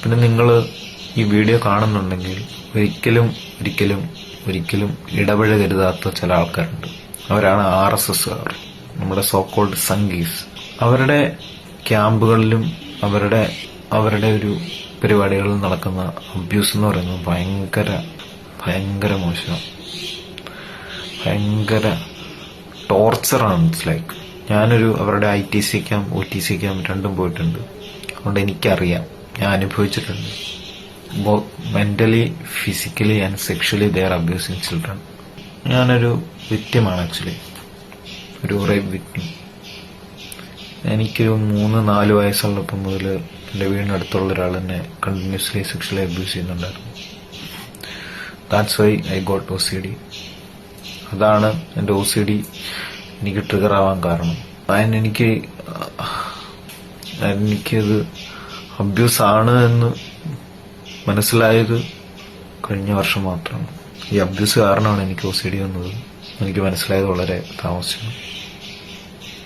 പിന്നെ നിങ്ങൾ ഈ വീഡിയോ കാണുന്നുണ്ടെങ്കിൽ ഒരിക്കലും ഇടപഴകരുതാത്ത ചില ആൾക്കാരുണ്ട്. അവരാണ് RSSകാർ, നമ്മുടെ സോക്കോൾഡ് സംഘീസ്. അവരുടെ ക്യാമ്പുകളിലും അവരുടെ ഒരു പരിപാടികളിൽ നടക്കുന്ന അബ്യൂസ് എന്ന് പറയുന്നത് ഭയങ്കര മോശമാണ്, ഭയങ്കര ടോർച്ചറാണ്. ഇറ്റ്സ് ലൈക്ക് അവരുടെ ITC ക്യാമ്പ് OTC ക്യാമ്പ് രണ്ടും പോയിട്ടുണ്ട്. അതുകൊണ്ട് എനിക്കറിയാം, ഞാൻ അനുഭവിച്ചിട്ടുണ്ട്. Mentally, physically and sexually they are abusing children. ഞാനൊരു വിക്ടിമാണ്, ആക്ച്വലി ഒരു റേപ്പ് വിക്ടിം. എനിക്കൊരു 3-4 വയസ്സുള്ളപ്പോൾ മുതൽ എൻ്റെ വീടിനടുത്തുള്ള ഒരാൾ എന്നെ കണ്ടിന്യൂസ്ലി സെക്ഷലി അബ്യൂസ് ചെയ്യുന്നുണ്ടായിരുന്നു. That's why I got OCD. അതാണ് എൻ്റെ OCD എനിക്ക് ട്രിഗർ ആവാൻ കാരണം. എനിക്കത് അബ്യൂസ് ആണ് എന്ന് മനസ്സിലായത് കഴിഞ്ഞ വർഷം മാത്രമാണ്. ഈ അബ്യൂസ് കാരണമാണ് എനിക്ക് OCD വന്നത്. എനിക്ക് മനസ്സിലായത് വളരെ താമസിച്ചു.